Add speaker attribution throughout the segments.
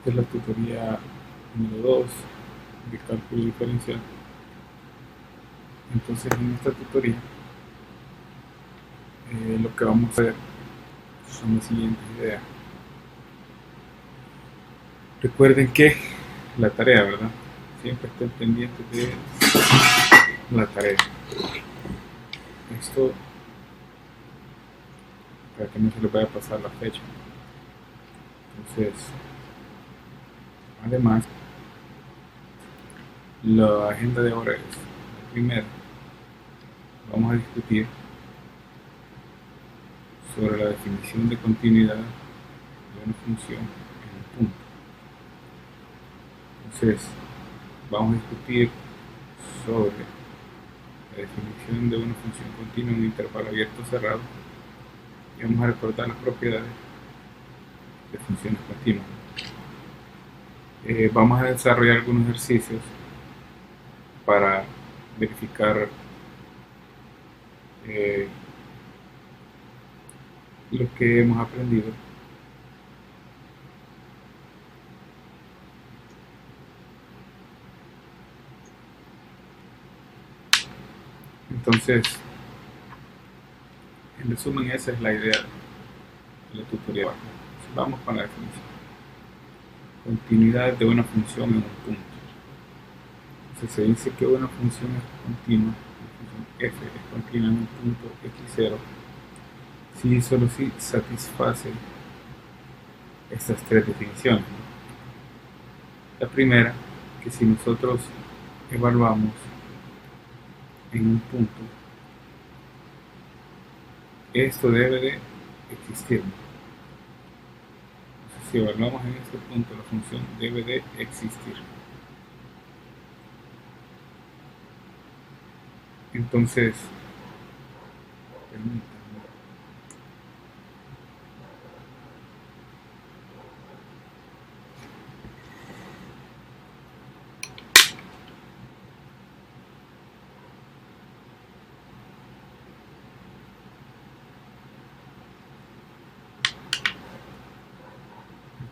Speaker 1: Esta es la tutoría número 2 de cálculo diferencial. Entonces, en esta tutoría lo que vamos a ver son las siguientes ideas. Recuerden que la tarea, ¿verdad? Siempre estén pendientes de la tarea. Esto para que no se les vaya a pasar la fecha. Entonces, además, la agenda de ahora es: primero, vamos a discutir sobre la definición de continuidad de una función en un punto. Entonces, vamos a discutir sobre la definición de una función continua en un intervalo abierto o cerrado y vamos a recordar las propiedades de funciones continuas. Vamos a desarrollar algunos ejercicios para verificar eh, lo que hemos aprendido. Entonces, en resumen, esa es la idea de la tutoría. Vamos con la definición: continuidad de una función en un punto. Entonces se dice que una función es continua, la función f es continua en un punto x0 si y solo si satisface estas tres definiciones. La primera, que si nosotros evaluamos en un punto, esto debe de existir. Entonces, si evaluamos en este punto, la función debe de existir. Entonces, permítanme.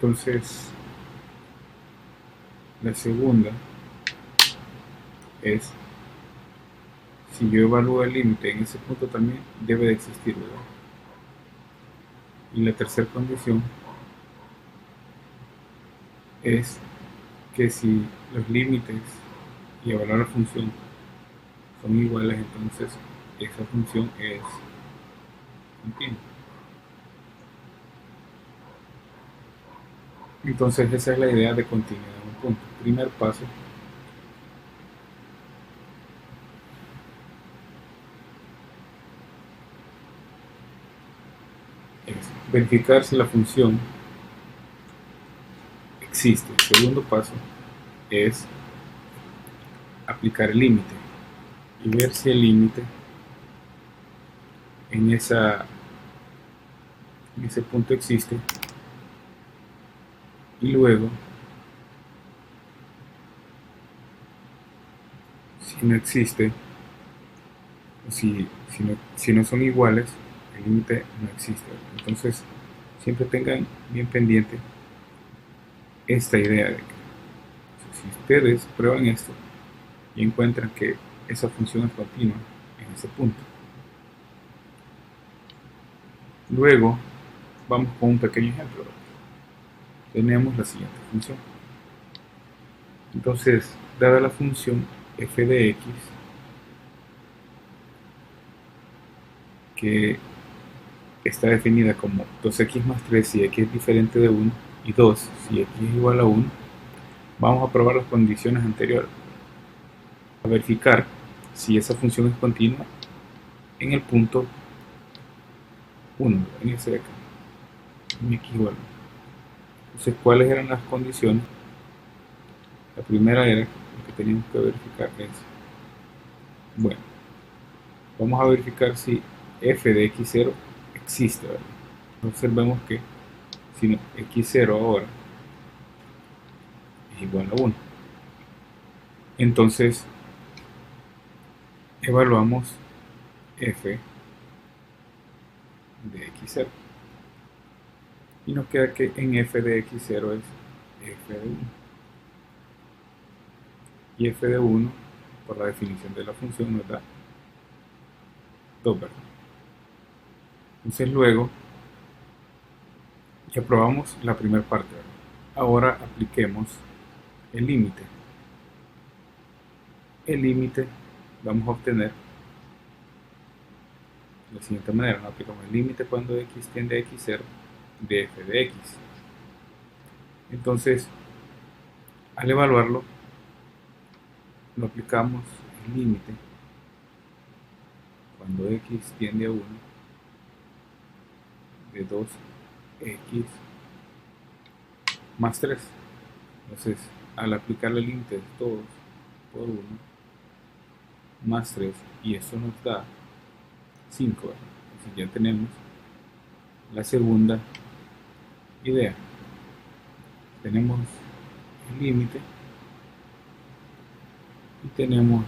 Speaker 1: Entonces, la segunda es: si yo evalúo el límite en ese punto, también debe de existir, ¿verdad? Y la tercera condición es que si los límites y evaluar la función son iguales, entonces esa función es continua. Entonces esa es la idea de continuidad en un punto. Primer paso es verificar si la función existe. El segundo paso es aplicar el límite y ver si el límite en ese punto existe, y luego, si no existe, o si no son iguales, el límite no existe. Entonces siempre tengan bien pendiente esta idea de que si ustedes prueban esto y encuentran que esa función es continua en ese punto, luego vamos con un pequeño ejemplo. Tenemos la siguiente función. Entonces, dada la función f de x, que está definida como 2x más 3 si x es diferente de 1 y 2 si x es igual a 1, vamos a probar las condiciones anteriores, a verificar si esa función es continua en el punto 1, en ese de acá, en x igual a 1. Entonces, ¿cuáles eran las condiciones? La primera era, lo que teníamos que verificar es, bueno, vamos a verificar si f de x0 existe, ¿verdad? Observemos que si x0 ahora es igual a 1, entonces evaluamos f de x0 y nos queda que en f de x0 es f de 1. Y f de 1, por la definición de la función, nos da 2, ¿verdad? Entonces luego ya probamos la primera parte, ¿verdad? Ahora apliquemos el límite. El límite vamos a obtener de la siguiente manera. ¿No? Aplicamos el límite cuando x tiende a x0 de f de x. Entonces, al evaluarlo, lo aplicamos el límite cuando x tiende a 1 de 2x más 3. Entonces, al aplicar el límite de 2 por 1 más 3, y eso nos da 5. Entonces ya tenemos la segunda idea. Tenemos el límite y tenemos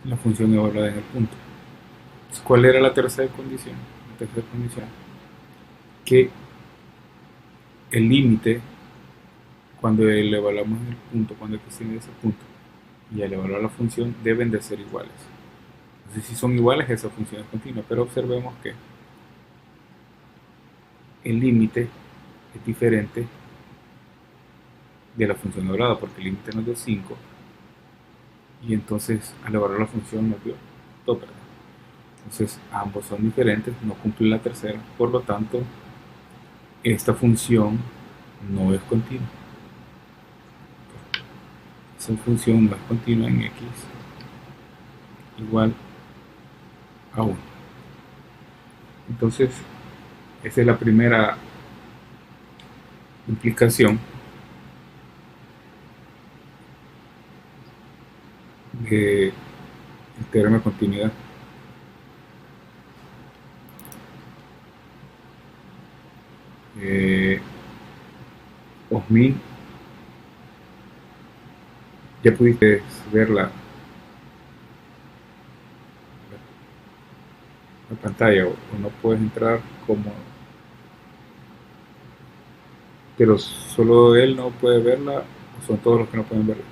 Speaker 1: la función evaluada en el punto. Entonces, ¿cuál era la tercera condición? La tercera condición, que el límite, cuando lo evaluamos en el punto, cuando x tiene ese punto, y al evaluar la función, deben de ser iguales. Entonces, si son iguales, esa función es continua, pero observemos que el límite es diferente de la función evaluada, porque el límite nos dio 5, y entonces al evaluar la función nos dio 2, ¿verdad? Entonces ambos son diferentes, no cumplen la tercera, por lo tanto esta función no es continua. Esa función no es continua en x igual a 1. Entonces esa es la primera implicación del teorema de continuidad. Osmin, ya pudiste ver la pantalla, o no puedes entrar como, pero solo él no puede verla, o son todos los que no pueden verla.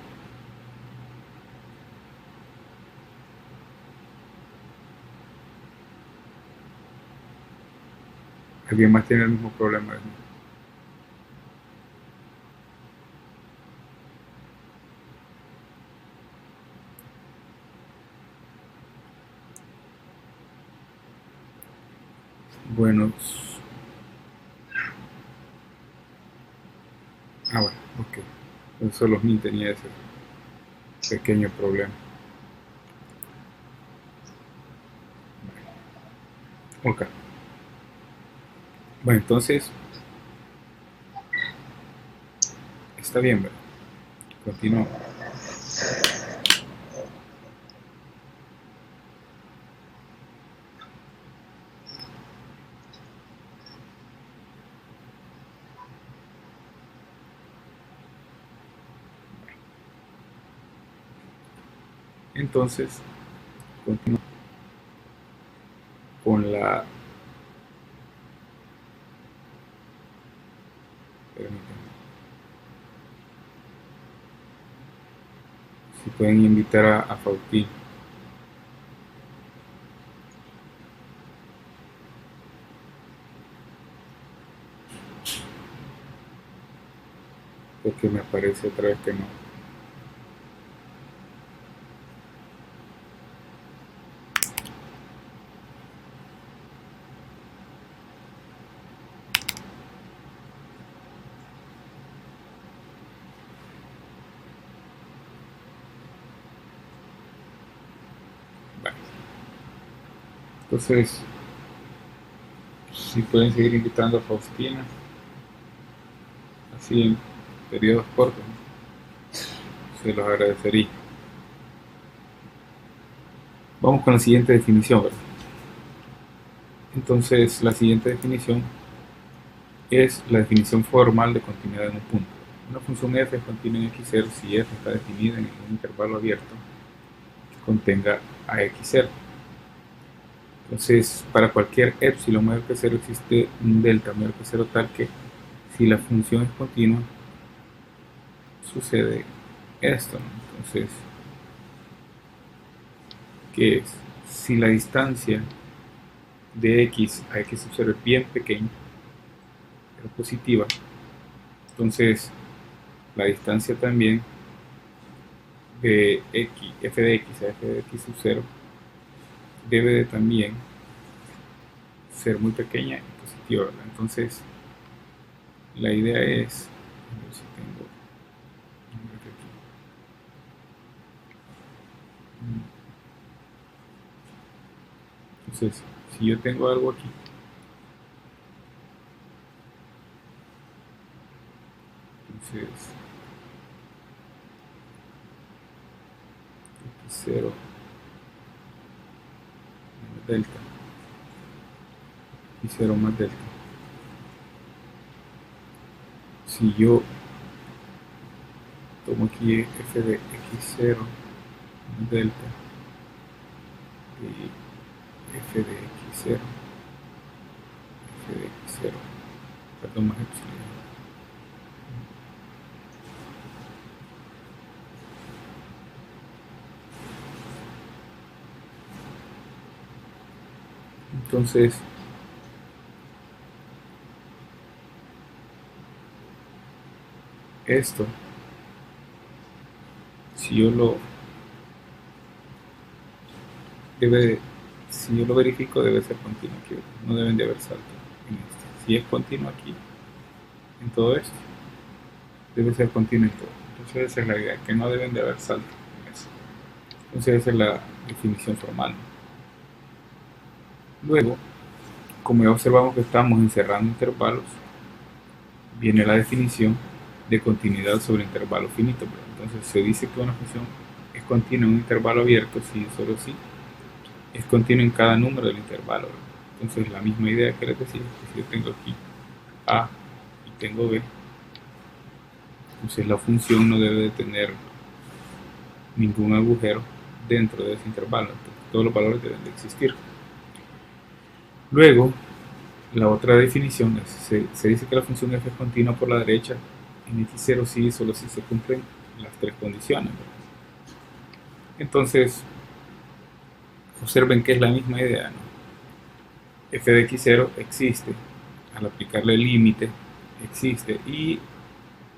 Speaker 1: ¿Alguien más tiene el mismo problema? Bueno, bueno, ok. Entonces solo Osmin tenía ese pequeño problema. Ok. Bueno, entonces está bien, ¿verdad? Continuamos. Entonces, continuamos con la... Permítanme. Si pueden invitar a Faustín. Porque me parece otra vez que no. Vale. Entonces, si pueden seguir invitando a Faustina, así en periodos cortos, ¿no? Se los agradecería. Vamos con la siguiente definición, ¿verdad? Entonces, la siguiente definición es la definición formal de continuidad en un punto. Una función f es continua en x0 si f está definida en un intervalo abierto que contenga a x0. Entonces, para cualquier epsilon mayor que 0 existe un delta mayor que 0 tal que si la función es continua, sucede esto, ¿no? Entonces, ¿qué es? Si la distancia de x a x sub 0 es bien pequeña, pero positiva, entonces la distancia también de x, f de x a f de x sub 0 debe de también ser muy pequeña y positiva, ¿verdad? Entonces la idea es, a ver si tengo aquí. Entonces, si yo tengo algo aquí, entonces x0 menos delta, y0 más delta. Si yo tomo aquí f de x0 más delta y f de x0, f de x0, perdón, más epsilon. Entonces, esto, si yo lo si yo lo verifico, debe ser continuo aquí, no deben de haber saltos en este. Si es continuo aquí, en todo esto, debe ser continuo en todo. Entonces esa es la idea, que no deben de haber saltos en eso. Entonces esa es la definición formal. Luego, como ya observamos que estamos encerrando intervalos, viene la definición de continuidad sobre intervalo finito. Entonces se dice que una función es continua en un intervalo abierto si solo si es continuo en cada número del intervalo. Entonces la misma idea que les decía, que si yo tengo aquí A y tengo B, entonces la función no debe de tener ningún agujero dentro de ese intervalo. Entonces, todos los valores deben de existir. Luego, la otra definición se dice que la función f es continua por la derecha en x0 si y solo si se cumplen las tres condiciones, ¿verdad? Entonces, observen que es la misma idea, ¿no? F de x0 existe, al aplicarle el límite existe y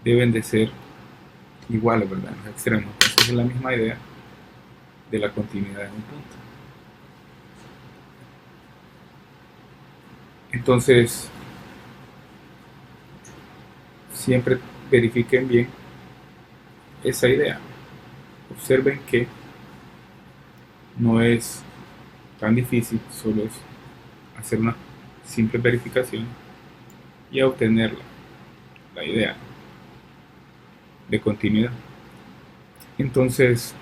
Speaker 1: deben de ser iguales, ¿verdad? En los extremos. Entonces es la misma idea de la continuidad de un punto. Entonces, siempre verifiquen bien esa idea. Observen que no es tan difícil, solo es hacer una simple verificación y obtener la idea de continuidad. Entonces,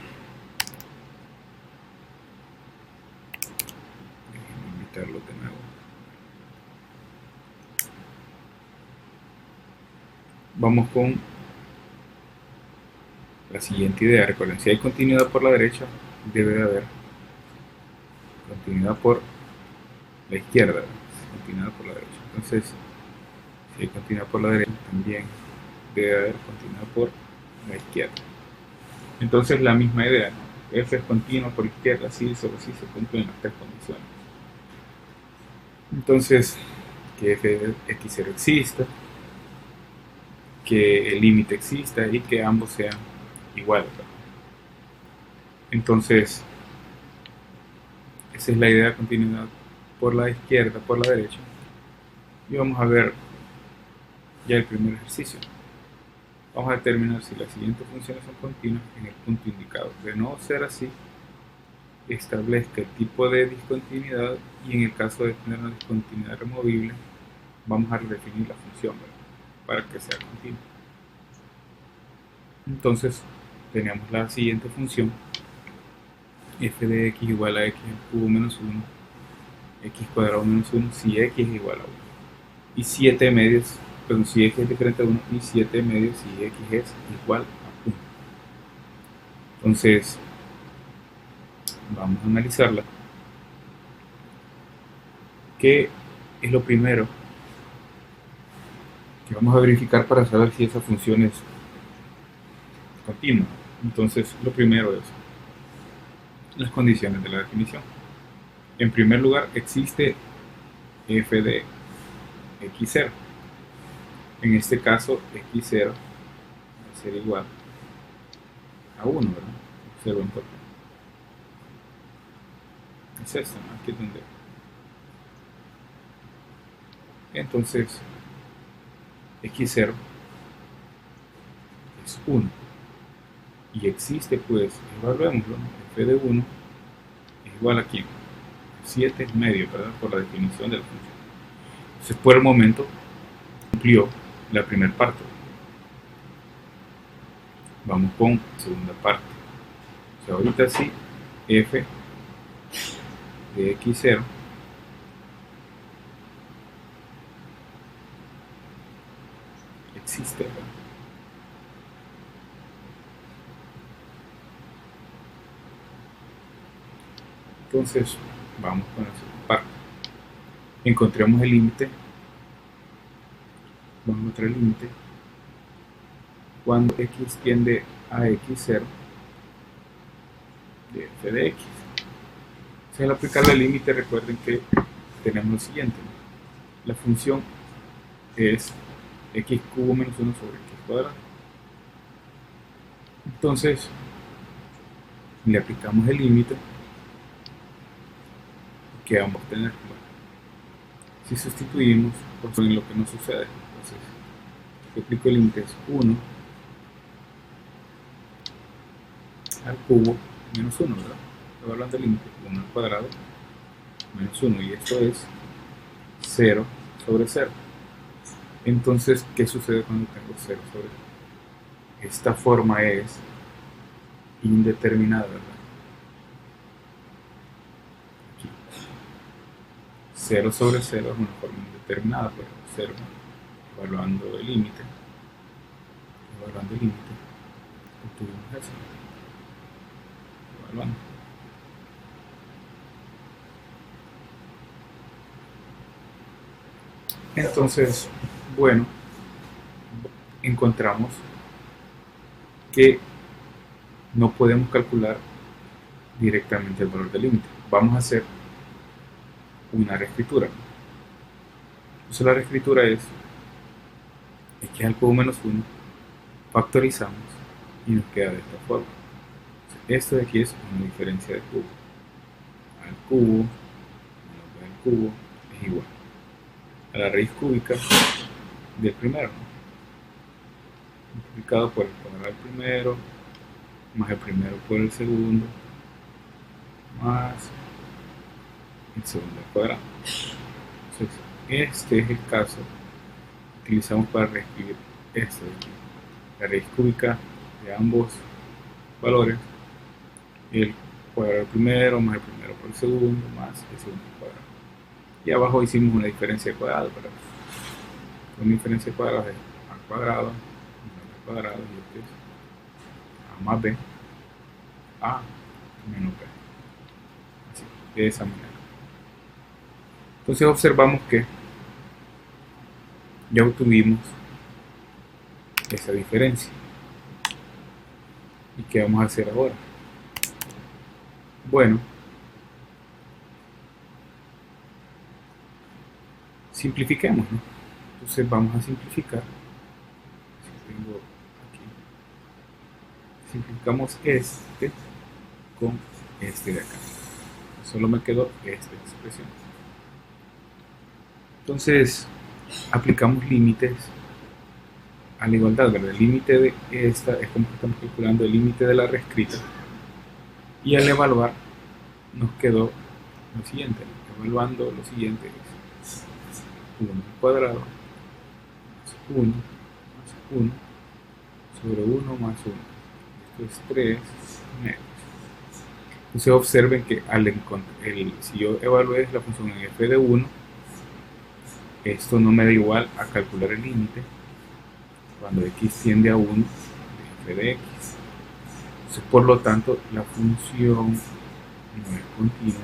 Speaker 1: déjenme invitarlo de nuevo. Vamos con la siguiente idea. Recuerden, si hay continuidad por la derecha, debe de haber continuidad por la izquierda, continuidad por la derecha. Entonces, si hay continuidad por la derecha, también debe haber continuidad por la izquierda. Entonces, la misma idea, ¿no? F es continuo por izquierda, sí, solo si se cumplen las tres condiciones. Entonces, que f de x0 exista, que el límite exista y que ambos sean iguales, ¿verdad? Entonces, esa es la idea de continuidad por la izquierda, por la derecha. Y vamos a ver ya el primer ejercicio. Vamos a determinar si las siguientes funciones son continuas en el punto indicado. De no ser así, establezca el tipo de discontinuidad y en el caso de tener una discontinuidad removible, vamos a redefinir la función, ¿verdad? Para que sea continua. Entonces, tenemos la siguiente función, f de x igual a x al cubo menos 1, x cuadrado menos 1, si x es igual a 1. Y 7 medios, perdón, si x es diferente a 1, y 7 medios si x es igual a 1. Entonces, vamos a analizarla. ¿Qué es lo primero que vamos a verificar para saber si esa función es continua. Entonces, lo primero es las condiciones de la definición. En primer lugar, existe f de x0. En este caso, x0 va a ser igual a 1, ¿verdad? 0 en total. Es esto, ¿no? Aquí es donde. Entonces, x0 es 1. Y existe, pues, evaluémoslo, ¿no? F de 1 es igual a ¿quién? 7 medio, ¿verdad? Por la definición de la función. Entonces, por el momento, cumplió la primera parte. Vamos con la segunda parte. O sea, ahorita sí, f de x0 existe, ¿verdad? Entonces, vamos con la segunda parte. Encontremos el límite. Vamos a encontrar el límite cuando x tiende a x0 de f de x. Si al aplicar el límite, recuerden que tenemos lo siguiente, ¿no? La función es x cubo menos 1 sobre x cuadrado. Entonces, le aplicamos el límite que vamos a tener. Bueno, si sustituimos, pues en lo que nos sucede. Entonces, si aplico el límite es 1 al cubo menos 1, ¿verdad? Estoy hablando del límite 1 al cuadrado menos 1, y esto es 0 sobre 0. Entonces, ¿qué sucede cuando tengo 0 sobre 0? Esta forma es indeterminada, ¿verdad? Aquí 0 sobre 0 es una forma indeterminada, pero 0 evaluando el límite obtuvimos eso, evaluando. Entonces, bueno, encontramos que no podemos calcular directamente el valor del límite. Vamos a hacer una reescritura. Entonces la reescritura es x al cubo menos 1, factorizamos y nos queda de esta forma. Entonces, esto de aquí es una diferencia de cubo. Al cubo menos b al cubo es igual a la raíz cúbica del primero, ¿no? Multiplicado por el cuadrado del primero, más el primero por el segundo, más el segundo al cuadrado. Entonces, este es el caso que utilizamos para reescribir esto de aquí. La raíz cúbica de ambos valores, el cuadrado del primero más el primero por el segundo, más el segundo al cuadrado. Y abajo hicimos una diferencia de cuadrado, ¿verdad? Una diferencia de cuadrado es a cuadrado, al cuadrado, y este es a más b, a menos b. Así, de esa manera. Entonces observamos que ya obtuvimos esa diferencia. ¿Y qué vamos a hacer ahora? Bueno, simplifiquemos, ¿no? Entonces vamos a simplificar. Si tengo aquí, simplificamos este con este de acá. Solo me quedó esta expresión. Entonces aplicamos límites a la igualdad, ¿verdad? El límite de esta es como que estamos calculando el límite de la reescrita, y al evaluar nos quedó lo siguiente, ¿no? Evaluando lo siguiente es 1 al cuadrado más 1 más 1 sobre 1 más 1. Esto es 3 medios. Entonces observen que si yo evalué la función en f de 1, esto no me da igual a calcular el límite cuando x tiende a 1 de f de x. Entonces, por lo tanto, la función no es continua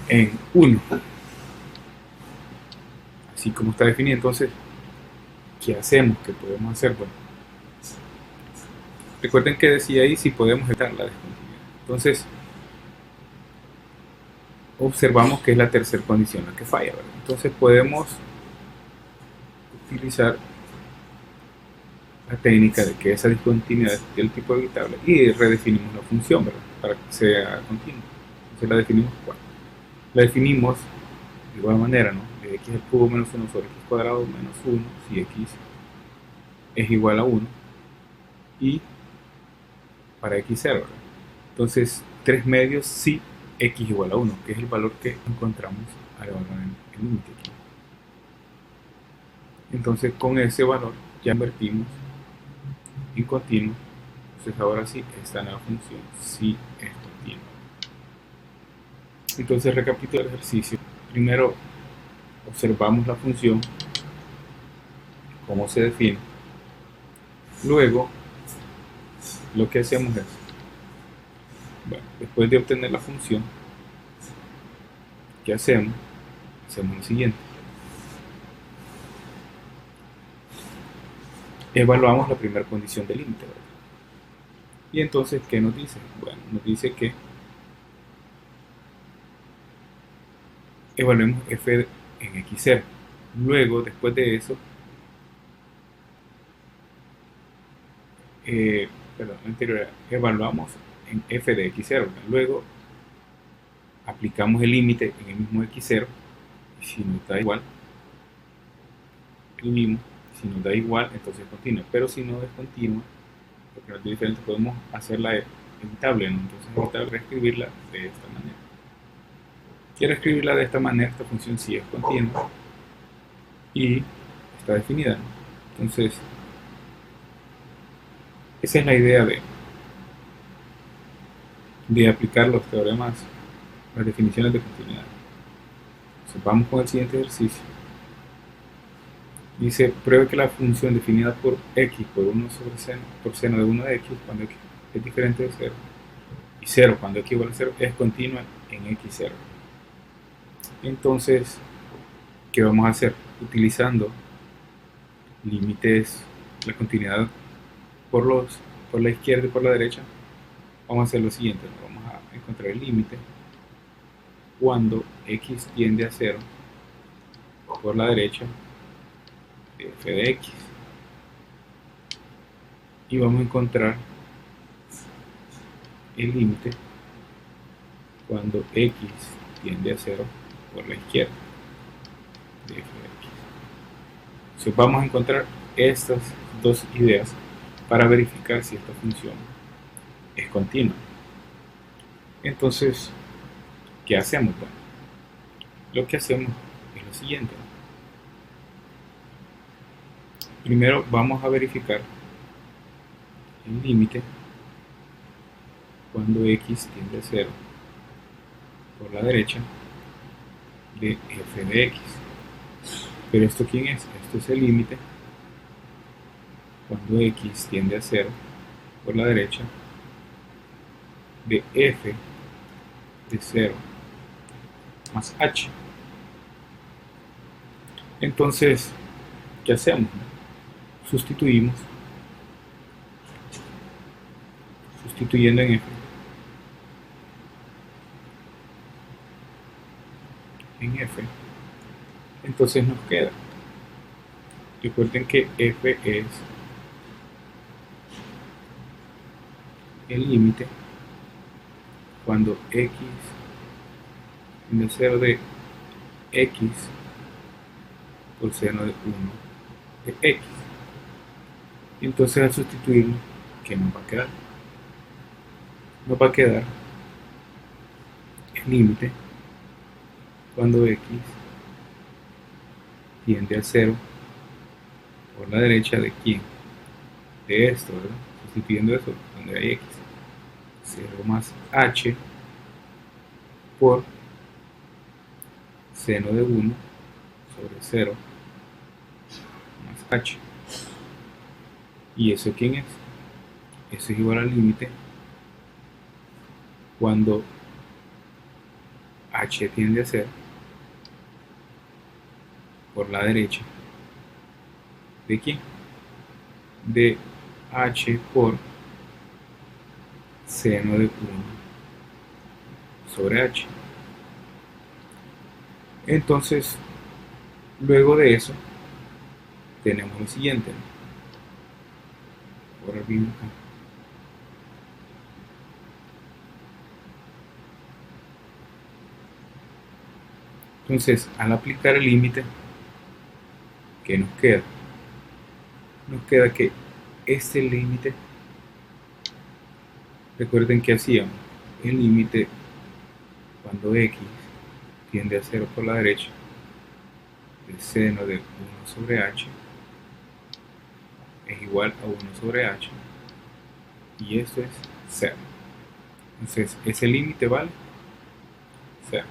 Speaker 1: en 1, así como está definida. Entonces, ¿qué hacemos? ¿Qué podemos hacer? Bueno, Recuerden que decía ahí si podemos evitar la discontinuidad. Entonces, observamos que es la tercera condición la que falla, ¿verdad? Entonces podemos utilizar la técnica de que esa discontinuidad es del tipo evitable y redefinimos la función, ¿verdad? Para que sea continua. Entonces la definimos ¿cuál? La definimos de igual manera, ¿no? De x al cubo menos 1 sobre x cuadrado menos 1 si x es igual a 1 y para x0, ¿verdad? Entonces 3 medios si x igual a 1, que es el valor que encontramos al evaluar el límite aquí. Entonces con ese valor ya invertimos en continuo. Entonces ahora sí está en la función si es continua. Entonces recapitula el ejercicio. Primero observamos la función, cómo se define. Luego lo que hacemos es, bueno, después de obtener la función, ¿qué hacemos? Hacemos lo siguiente. Evaluamos la primera condición del límite, ¿verdad? Y entonces, ¿qué nos dice? Bueno, nos dice que evaluemos f en x0. Luego, después de eso, perdón, anterior, evaluamos en f de x0. ¿verdad? Luego, aplicamos el límite en el mismo x0 y si nos da igual, escribimos. Si nos da igual, entonces es continua. Pero si no es continua, porque no es diferente, podemos hacerla evitable, ¿no? Entonces es evitable reescribirla de esta manera. Quiero escribirla de esta manera, esta función sí es continua y está definida, ¿no? Entonces, esa es la idea de aplicar los teoremas, las definiciones de continuidad. Entonces, vamos con el siguiente ejercicio. Dice, pruebe que la función definida por x por 1 sobre seno, por seno de 1 de x, cuando x es diferente de 0, y 0 cuando x igual a 0, es continua en x0. Entonces, ¿qué vamos a hacer? Utilizando límites, la continuidad por la izquierda y por la derecha, vamos a hacer lo siguiente, ¿no? Vamos a encontrar el límite cuando x tiende a 0 por la derecha de f de x, y vamos a encontrar el límite cuando x tiende a 0 por la izquierda de f de x. Entonces vamos a encontrar estas dos ideas para verificar si esta función es continua. Entonces, ¿qué hacemos? Bueno, lo que hacemos es lo siguiente. Primero vamos a verificar el límite cuando x tiende a 0 por la derecha de f de x. Pero ¿esto quién es? Esto es el límite cuando x tiende a 0 por la derecha de f de 0 más h. Entonces, ¿qué hacemos? Sustituimos, sustituyendo en f, entonces nos queda, recuerden que f es el límite cuando x tiende a 0 de x por seno de 1 de x. Entonces al sustituirlo, ¿qué nos va a quedar? Nos va a quedar el límite cuando x tiende a 0 por la derecha de quién, de esto, ¿verdad? Sustituyendo eso donde hay x, 0 más h por seno de 1 sobre 0 más h. ¿Y eso quién es? Eso es igual al límite cuando h tiende a 0 por la derecha de quién, de h por seno de 1 sobre h. Entonces, luego de eso, tenemos lo siguiente, ¿no? Ahora bien acá. Entonces, al aplicar el límite, ¿qué nos queda? Nos queda que este límite, recuerden que hacíamos el límite cuando x tiende a 0 por la derecha, el seno de 1 sobre h es igual a 1 sobre h, y esto es 0. Entonces, ese límite vale 0.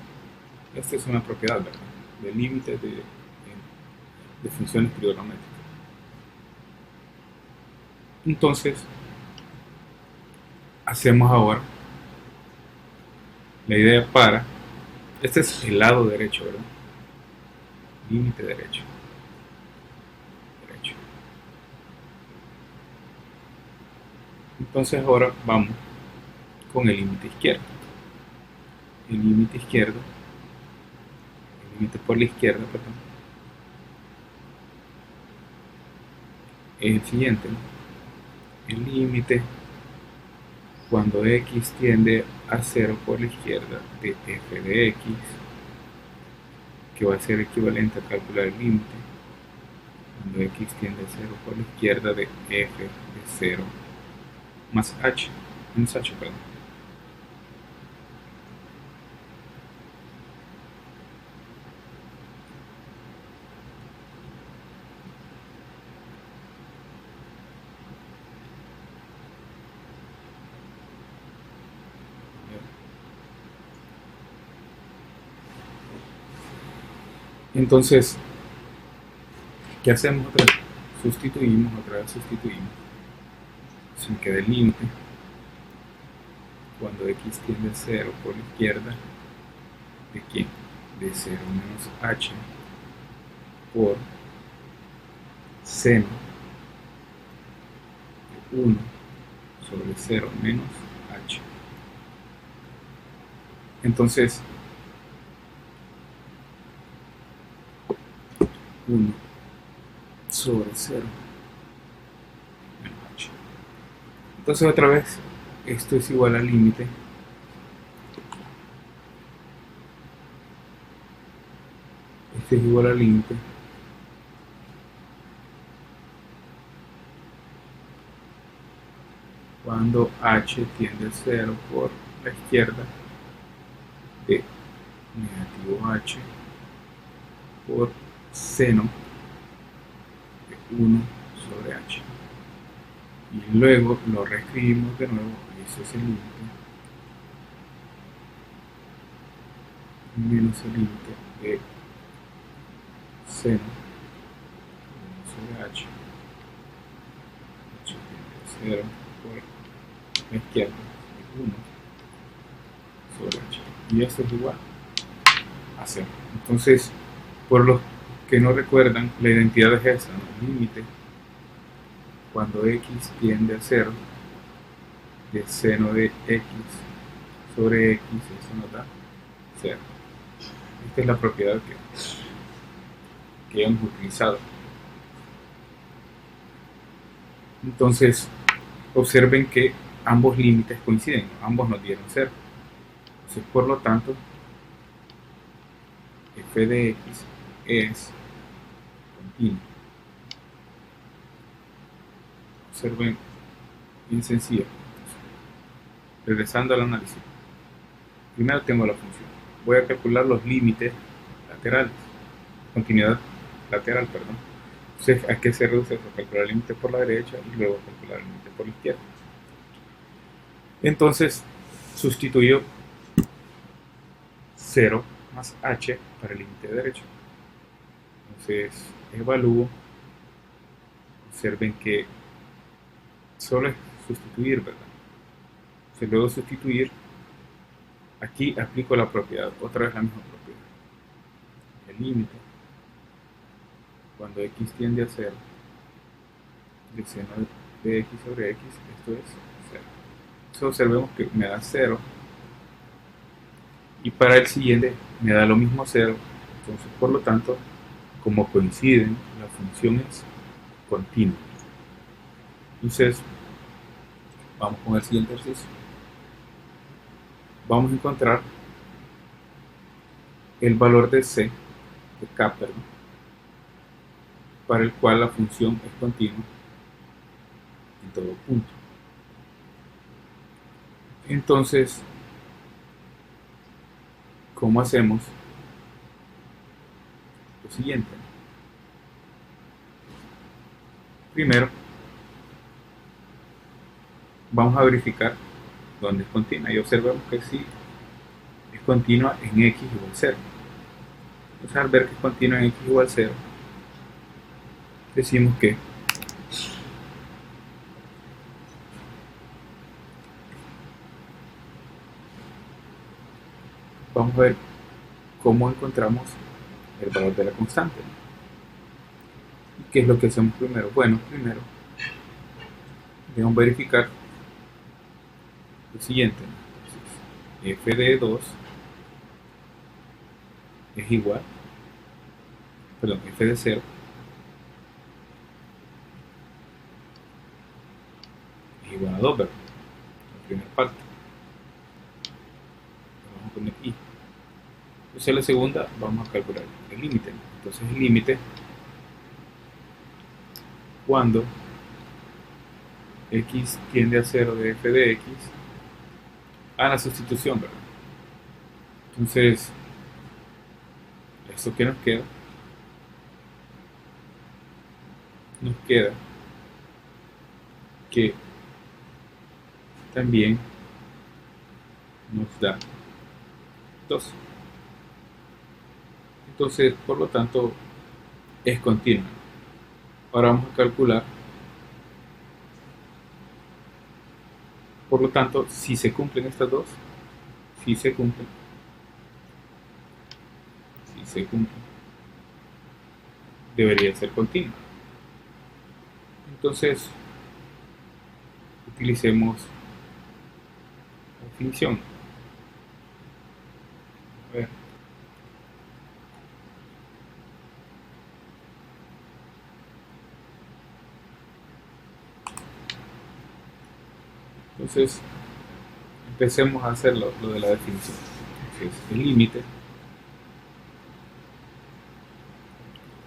Speaker 1: Esta es una propiedad, ¿verdad?, del límite de funciones trigonométricas. Entonces, hacemos ahora la idea para, este es el lado derecho, ¿verdad? Límite derecho. Entonces ahora vamos con el límite izquierdo. El límite izquierdo, el límite por la izquierda, perdón, es el siguiente, ¿no? El límite cuando x tiende a 0 por la izquierda de f de x, que va a ser equivalente a calcular el límite cuando x tiende a 0 por la izquierda de f de 0 más h, menos h, perdón. Entonces, ¿qué hacemos otra vez? Sustituimos. Sin que el límite cuando x tiende a 0 por la izquierda, ¿de quién? De 0 menos h por seno de 1 sobre 0 menos h. Entonces, 1 sobre 0 menos h. Entonces, otra vez, esto es igual al límite cuando h tiende a 0 por la izquierda de negativo h por seno de 1 sobre h. Y luego lo reescribimos de nuevo, y ese es el límite menos el límite de seno de 1 sobre h, h tiende a 0 por la izquierda de 1 sobre h, y esto es igual a 0. Entonces, por los que no recuerdan, la identidad es esa, ¿no? El límite cuando x tiende a 0 de seno de x sobre x, eso nos da 0. Esta es la propiedad que hemos utilizado. Entonces, observen que ambos límites coinciden, ambos nos dieron 0. Entonces, por lo tanto, f de x es continuo. Observen, bien sencillo. Regresando al análisis, primero tengo la función. Voy a calcular los límites laterales, continuidad lateral, perdón. Entonces, ¿a qué se reduce esto? Calcular el límite por la derecha y luego calcular el límite por la izquierda. Entonces, sustituyo 0 más h para el límite derecho. Entonces, evalúo. Observen que solo es sustituir, ¿verdad? Entonces, luego sustituir, aquí aplico la propiedad, otra vez la misma propiedad. El límite cuando x tiende a 0 de seno de x sobre x, esto es 0. Entonces observemos que me da 0 y para el siguiente me da lo mismo 0. Entonces, por lo tanto, como coinciden, la función es continua. Entonces, vamos con el siguiente ejercicio. Vamos a encontrar el valor de c, de k, perdón, para el cual la función es continua en todo punto. Entonces, ¿cómo hacemos? Lo siguiente. Primero, vamos a verificar dónde es continua y observamos que sí es continua en x igual 0. Entonces, al ver que es continua en x igual 0, decimos que vamos a ver cómo encontramos el valor de la constante. ¿Y qué es lo que hacemos primero? Bueno, primero debemos verificar lo siguiente. Entonces, f de 2 es igual, perdón, f de 0 es igual a 2, ¿verdad? La primera parte. Vamos a poner i. Entonces la segunda vamos a calcular el límite. Entonces el límite cuando x tiende a 0 de f de x a la sustitución, ¿verdad? Entonces, ¿esto qué nos queda? Nos queda que también nos da 2. Entonces, por lo tanto, es continua. Ahora vamos a calcular, por lo tanto, si se cumplen estas dos, si se cumplen, debería ser continua. Entonces, utilicemos la definición. A ver. Entonces, empecemos a hacer lo de la definición. Entonces, el límite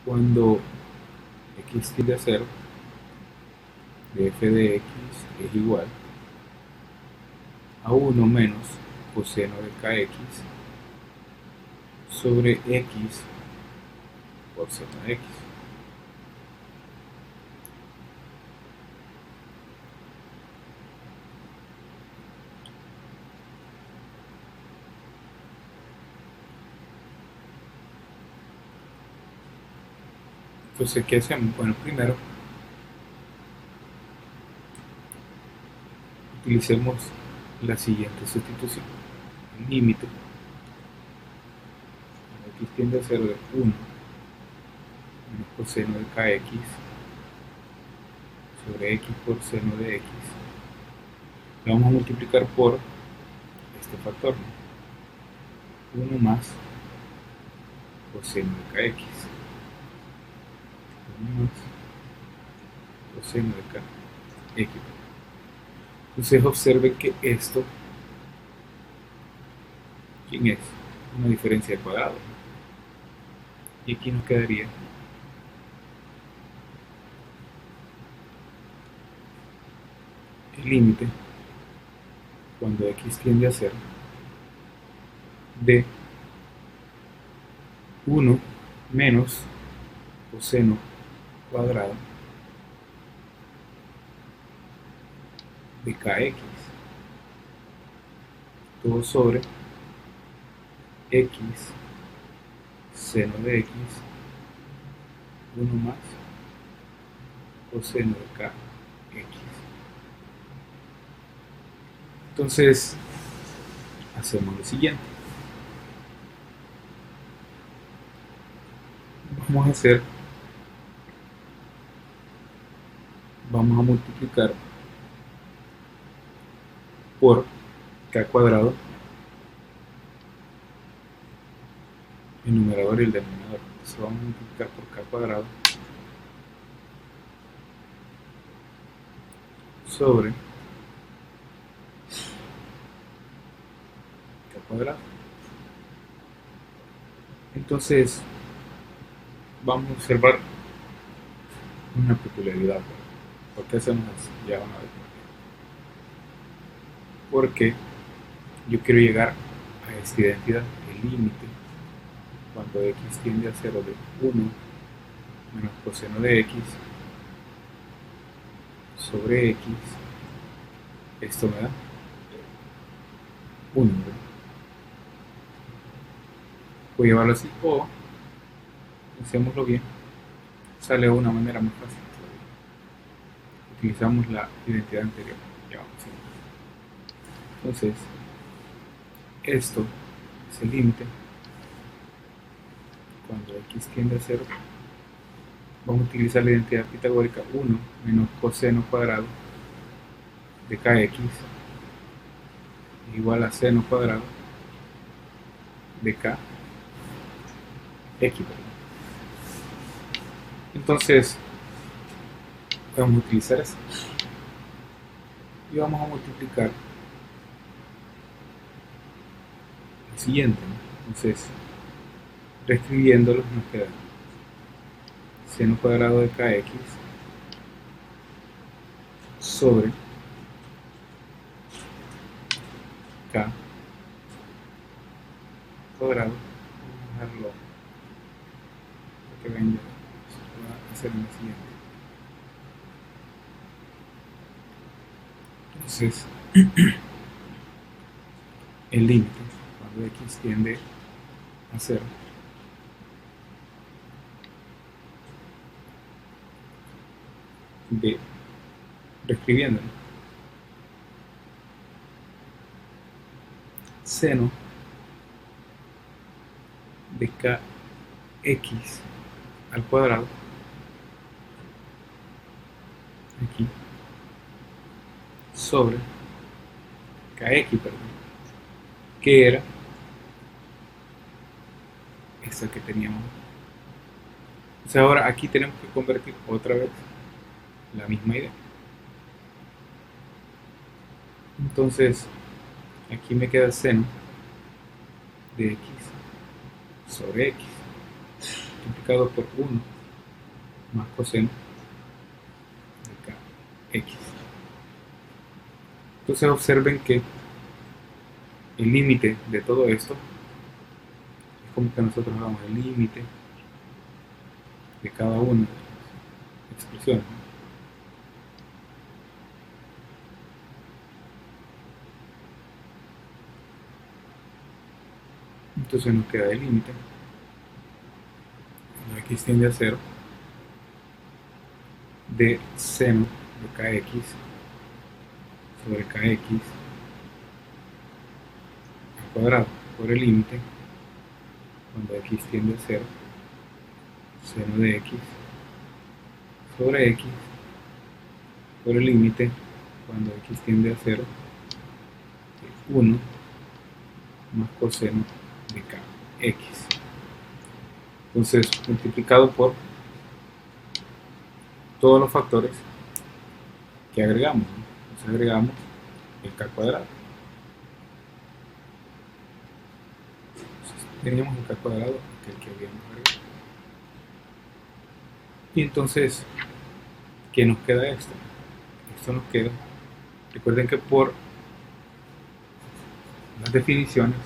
Speaker 1: cuando x tiende a 0 de f de x es igual a 1 menos coseno de kx sobre x por seno de x. Entonces, ¿qué hacemos? Bueno, primero utilicemos la siguiente sustitución. El límite cuando x tiende a 0 de 1 menos coseno de kx sobre x por seno de x, lo vamos a multiplicar por este factor, ¿no? 1 más coseno de kx, 1 más coseno de kx. Entonces observe que esto, ¿quién es? Una diferencia de cuadrado. Y aquí nos quedaría el límite cuando x tiende a 0 de 1 menos coseno cuadrado de kx, todo sobre x seno de x, 1 más coseno de kx. Entonces, hacemos lo siguiente. Vamos a multiplicar por k cuadrado, el numerador y el denominador. Entonces vamos a multiplicar por k cuadrado sobre k cuadrado. Entonces vamos a observar una peculiaridad. ¿Por qué hacemos así? Ya van a ver. Porque yo quiero llegar a esta identidad, el límite, cuando x tiende a 0 de 1 menos coseno de x sobre x, esto me da 1. Voy a llevarlo así, o, hacémoslo bien, sale de una manera más fácil todavía. Utilizamos la identidad anterior. Ya vamos a ver. Entonces, esto es el límite cuando x tiende a 0. Vamos a utilizar la identidad pitagórica 1 menos coseno cuadrado de kx igual a seno cuadrado de kx. Entonces, vamos a utilizar eso y vamos a multiplicar lo siguiente, ¿no? Entonces, reescribiéndolo nos queda seno cuadrado de kx sobre k cuadrado. Vamos a dejarlo que venga, va a hacer lo siguiente. Entonces, el límite cuando x tiende a 0 de, reescribiéndolo, seno de kx al cuadrado, aquí, sobre kx, perdón, que era esta que teníamos. O sea, ahora aquí tenemos que convertir otra vez la misma idea. Entonces, aquí me queda seno de x sobre x multiplicado por 1 más coseno de kx. Entonces observen que el límite de todo esto es como que nosotros hagamos el límite de cada una de las expresiones, ¿no? Entonces nos queda el límite cuando x tiende a 0 de seno de kx sobre kx al cuadrado por el límite cuando x tiende a 0 seno de x sobre x por el límite cuando x tiende a 0 de 1 más coseno de kx. Entonces, multiplicado por todos los factores que agregamos, ¿no? Entonces agregamos el k cuadrado. Entonces, teníamos el k cuadrado, que el que habíamos agregado. Y entonces, ¿qué nos queda esto? Esto nos queda, recuerden que por las definiciones,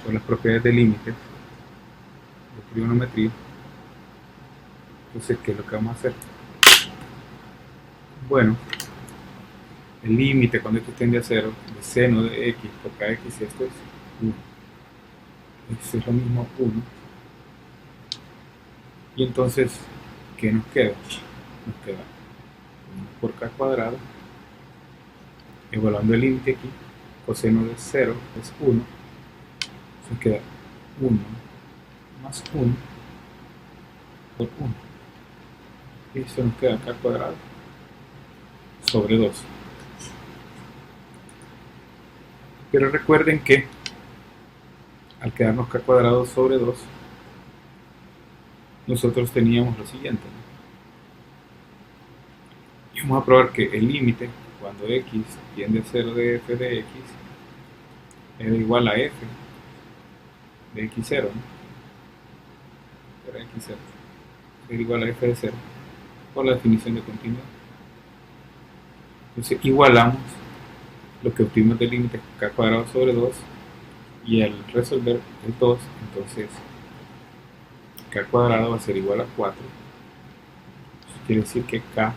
Speaker 1: por las propiedades de límites de trigonometría, entonces, ¿qué es lo que vamos a hacer? Bueno, el límite cuando x tiende a 0 de seno de x por kx, esto es 1. Esto es lo mismo 1. Y entonces, ¿qué nos queda? Nos queda 1 por k cuadrado, evaluando el límite aquí, coseno de 0 es 1, entonces queda 1 más 1 por 1. Y eso nos queda k cuadrado sobre 2. Pero recuerden que al quedarnos k cuadrado sobre 2, nosotros teníamos lo siguiente, ¿no? Y vamos a probar que el límite, cuando x tiende a ser de f de x, es igual a f de x0, ¿no? Era x0, es igual a f de 0, por la definición de continuidad. Entonces igualamos lo que obtuvimos del límite k cuadrado sobre 2, y al resolver el 2, entonces k cuadrado va a ser igual a 4. Eso quiere decir que k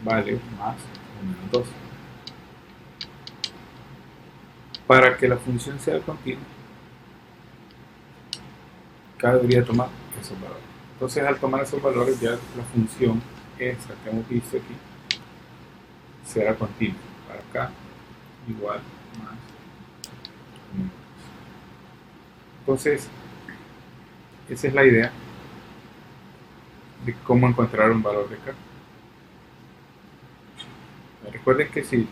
Speaker 1: vale más o menos 2. Para que la función sea continua, k debería tomar esos valores. Entonces, al tomar esos valores, ya la función esta que hemos visto aquí será continua. Para k igual más o menos 2. Entonces, esa es la idea de cómo encontrar un valor de k. Recuerden que si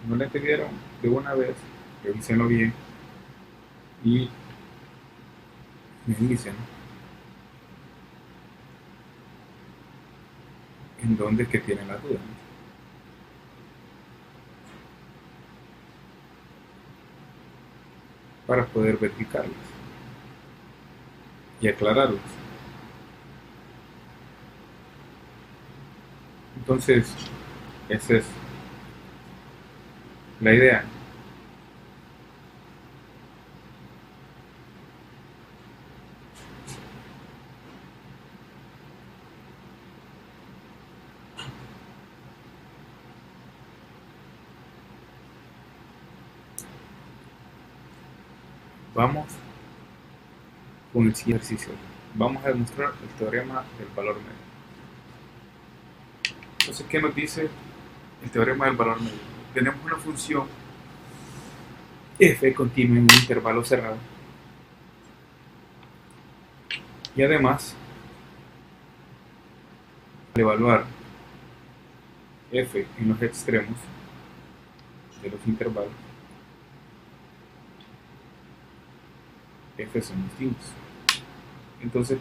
Speaker 1: no lo entendieron de una vez, revísenlo bien y me dicen en dónde es que tienen las dudas, ¿no? Para poder verificarlas y aclararlas. Entonces, esa es la idea. Vamos con el siguiente ejercicio. Vamos a demostrar el teorema del valor medio. Entonces, ¿qué nos dice el teorema del valor medio? Tenemos una función f continua en un intervalo cerrado, y además, al evaluar f en los extremos de los intervalos, f son distintos. Entonces,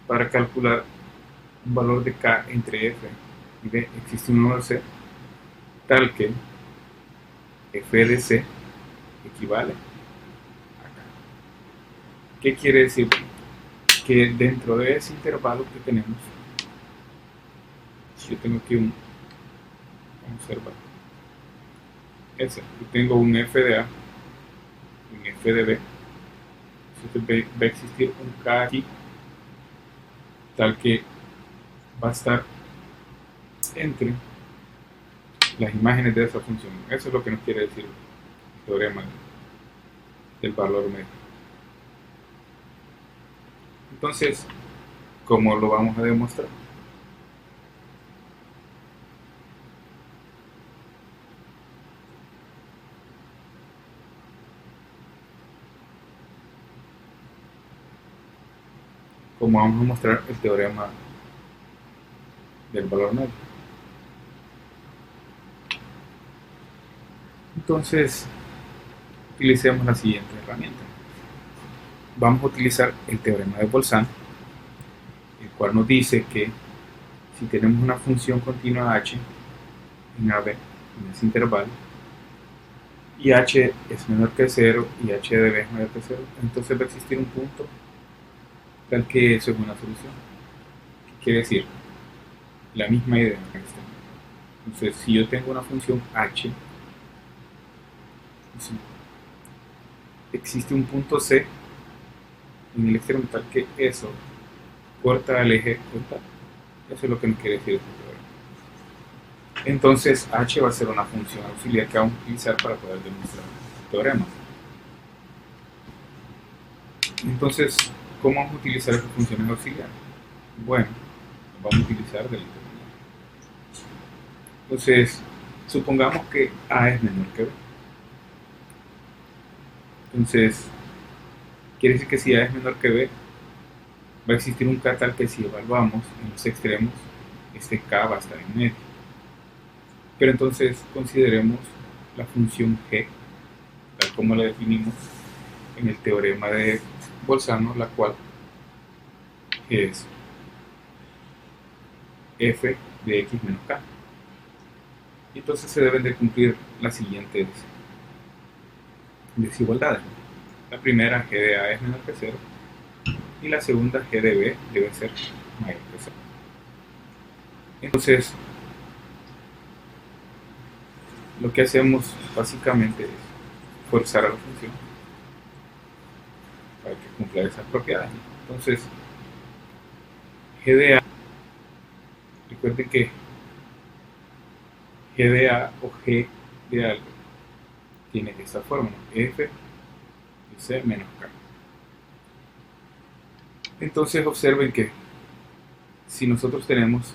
Speaker 1: para calcular un valor de k entre f y b, existe un número c tal que f de c equivale a k. ¿Qué quiere decir? Que dentro de ese intervalo que tenemos, si yo tengo aquí vamos a observar, yo tengo un f de a, un f de b, entonces va a existir un k aquí, tal que va a estar entre las imágenes de esa función. Eso es lo que nos quiere decir el teorema del valor medio. Entonces, ¿cómo lo vamos a demostrar? ¿Cómo vamos a mostrar el teorema del valor medio? Entonces, utilicemos la siguiente herramienta. Vamos a utilizar el teorema de Bolzano, el cual nos dice que si tenemos una función continua h en AB, en ese intervalo, y h es menor que 0 y h de b es menor que 0, entonces va a existir un punto tal que eso es una solución. ¿Qué quiere decir? La misma idea. Entonces, si yo tengo una función h, existe un punto c en el extremo tal que eso corta al eje frontal. Eso es lo que nos quiere decir este teorema. Entonces, h va a ser una función auxiliar que vamos a utilizar para poder demostrar el teorema. Entonces, ¿cómo vamos a utilizar estas funciones auxiliares? Bueno, vamos a utilizar del determinante. Entonces, supongamos que a es menor que b. Entonces, quiere decir que si a es menor que b, va a existir un k tal que si evaluamos en los extremos, este k va a estar en medio. Pero entonces consideremos la función g, tal como la definimos en el teorema de Bolzano, la cual es f de x menos k. Y entonces se deben de cumplir las siguientes desigualdades. La primera, g de a es menor que 0, y la segunda, g de b debe ser mayor que 0. Entonces, lo que hacemos básicamente es forzar a la función para que cumpla esas propiedades. Entonces, g de a, recuerden que g de a o g de algo tiene esta fórmula, f de c menos k. Entonces observen que si nosotros tenemos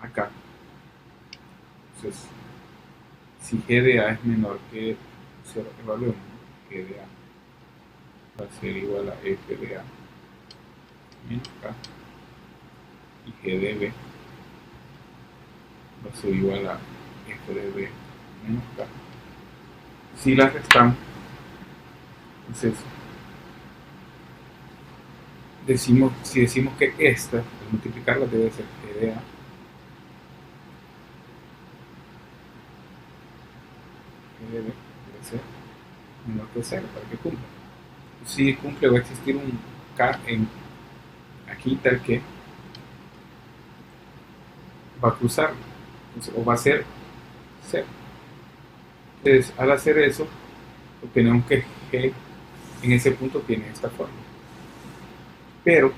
Speaker 1: acá, entonces si g de a es menor que 0, evaluemos, g de a va a ser igual a f de a menos k, y g de b va a ser igual a f de b menos k. Si las restamos, entonces si decimos que esta, al multiplicarla, debe ser g de a debe ser menor que 0 para que cumpla. Si cumple, va a existir un k aquí tal que va a cruzar, o va a ser 0. Entonces, al hacer eso, obtenemos que g en ese punto tiene esta forma. Pero,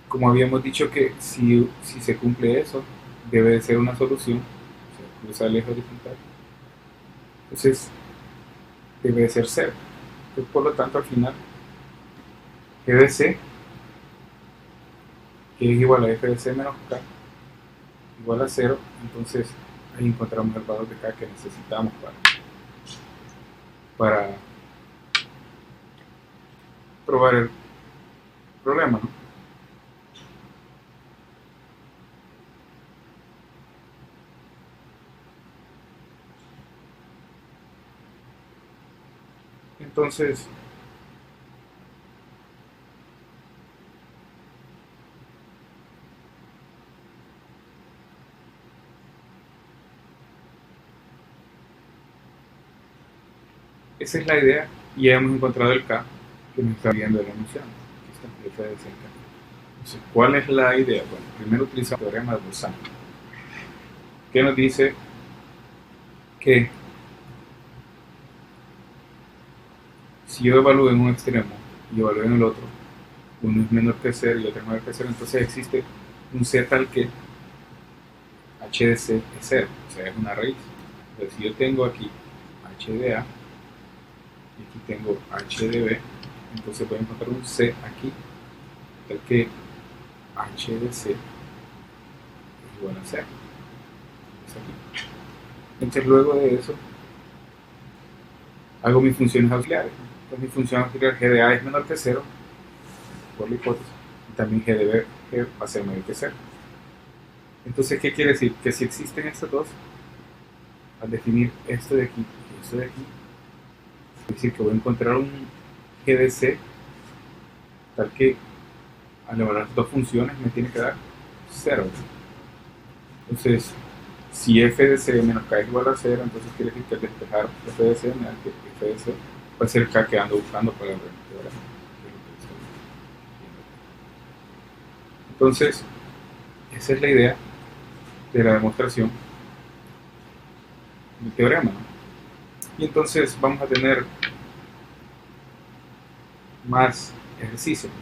Speaker 1: como habíamos dicho que si se cumple eso, debe de ser una solución, o sea, cruzar el eje horizontal, entonces debe de ser 0. Entonces, por lo tanto, al final, g de c, que es igual a f de c menos k, igual a 0, entonces ahí encontramos el valor de k que necesitamos para probar el problema, ¿no? Entonces, esa es la idea, y ya hemos encontrado el k que nos está viendo la noción. Aquí está, f de c k. Entonces, ¿cuál es la idea? Bueno, primero utilizamos el teorema de Bolzano, que nos dice que si yo evalúo en un extremo y evalúo en el otro, uno es menor que 0 y otro es mayor que 0, entonces existe un c tal que h de c es 0, o sea, es una raíz. Entonces, si yo tengo aquí h de a y aquí tengo h de b, entonces voy a encontrar un c aquí tal que h de c es igual a 0. Entonces, luego de eso, hago mis funciones auxiliares. Entonces, mi función auxiliar g de a es menor que 0, por la hipótesis, y también g de b va a ser mayor que 0. Entonces, ¿qué quiere decir? Que si existen estos dos, al definir esto de aquí y esto de aquí, es decir, que voy a encontrar un g de c tal que al evaluar las dos funciones me tiene que dar 0. Entonces, si f de c menos k es igual a 0, entonces quiere decir que al despejar f de c me da que f de c va a ser el k que ando buscando para el teorema. Entonces, esa es la idea de la demostración del teorema, ¿no? Y entonces vamos a tener más ejercicios.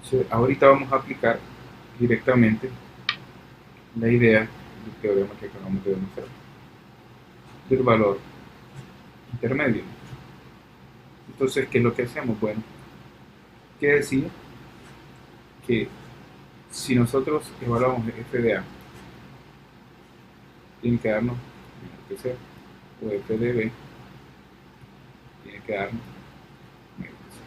Speaker 1: Entonces, ahorita vamos a aplicar directamente la idea del teorema que acabamos de demostrar, del valor intermedio. Entonces, ¿qué es lo que hacemos? Bueno, quiere decir que si nosotros evaluamos f de a, tiene que darnos menor que 0, o f de b tiene que darnos menor que 0.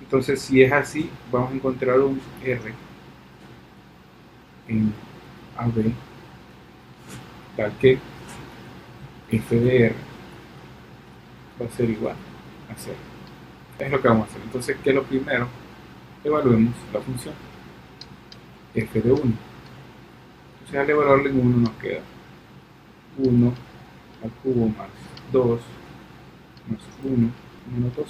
Speaker 1: Entonces, si es así, vamos a encontrar un r en AB tal que f de r va a ser igual a 0. Es lo que vamos a hacer. Entonces, ¿qué es lo primero? Evaluemos la función f de 1. Entonces, al evaluarlo en 1 nos queda 1 al cubo más 2 más 1 menos 2.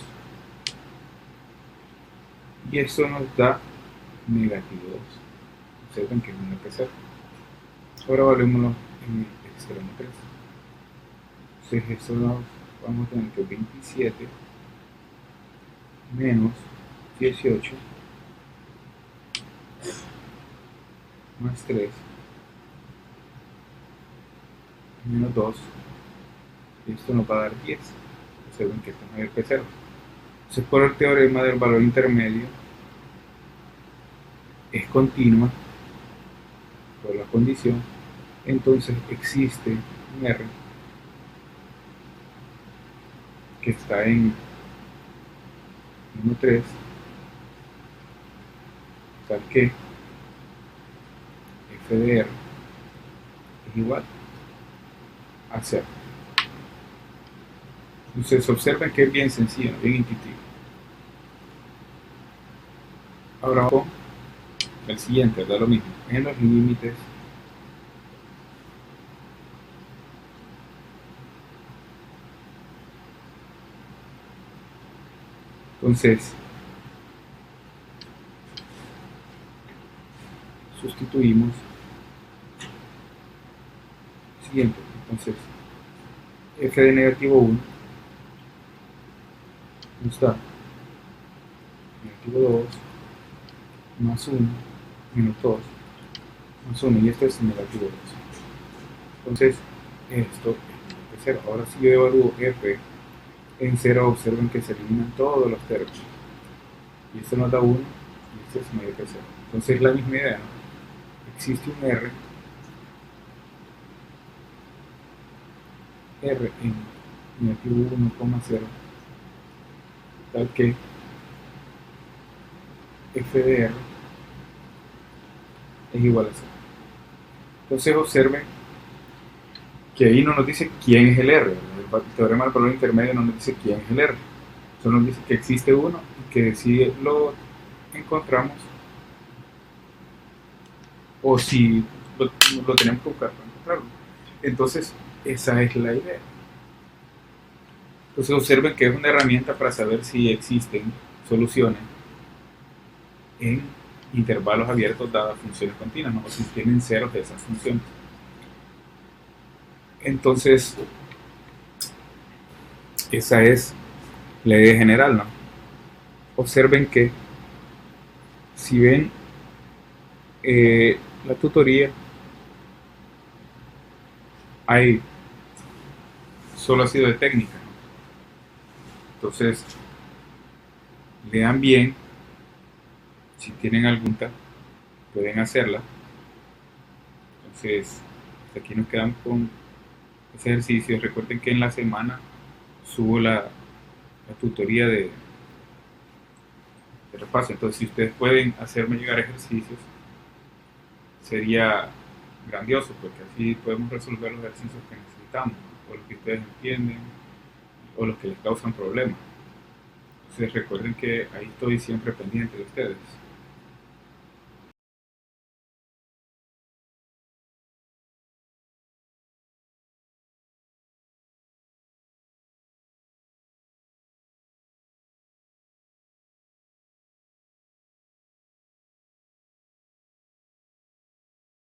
Speaker 1: Y eso nos da negativo 2. Observen que es un PC. Ahora evaluémoslo en el extremo 3. Entonces, eso vamos a tener que 27 menos 18 más 3 menos 2, y esto nos va a dar 10. Observen que esto es mayor que 0. Entonces, por el teorema del valor intermedio, es continua por la condición, entonces existe un R que está en 1,3, tal que f de r es igual a 0. Entonces observen que es bien sencillo, bien intuitivo. Ahora vamos con el siguiente, da lo mismo, en los límites entonces sustituimos siguiente. Entonces f de negativo 1 nos da negativo 2 más 1 menos 2 más 1, y esto es negativo 2. Entonces esto es 0. Ahora si yo evalúo f en 0, observen que se eliminan todos los términos, y esto nos da 1 y este es mayor que 0. Entonces la misma idea, ¿no? Existe un r en negativo 1,0, tal que f de r es igual a 0. Entonces observen que ahí no nos dice quién es el r. El teorema del valor intermedio no nos dice quién es el r, solo nos dice que existe uno y que si lo encontramos o si lo tenemos que buscar para encontrarlo. Entonces esa es la idea. Entonces observen que es una herramienta para saber si existen soluciones en intervalos abiertos dadas funciones continuas, ¿no? O si tienen ceros de esas funciones. Entonces esa es la idea general, ¿no? Observen que si ven la tutoría, solo ha sido de técnica, ¿no? Entonces lean bien, si tienen alguna duda pueden hacerla. Entonces aquí nos quedamos con ese ejercicio. Recuerden que en la semana subo la tutoría de repaso, entonces si ustedes pueden hacerme llegar ejercicios sería grandioso, porque así podemos resolver los ejercicios que necesitamos, o los que ustedes entienden o los que les causan problemas. Entonces recuerden que ahí estoy siempre pendiente de ustedes.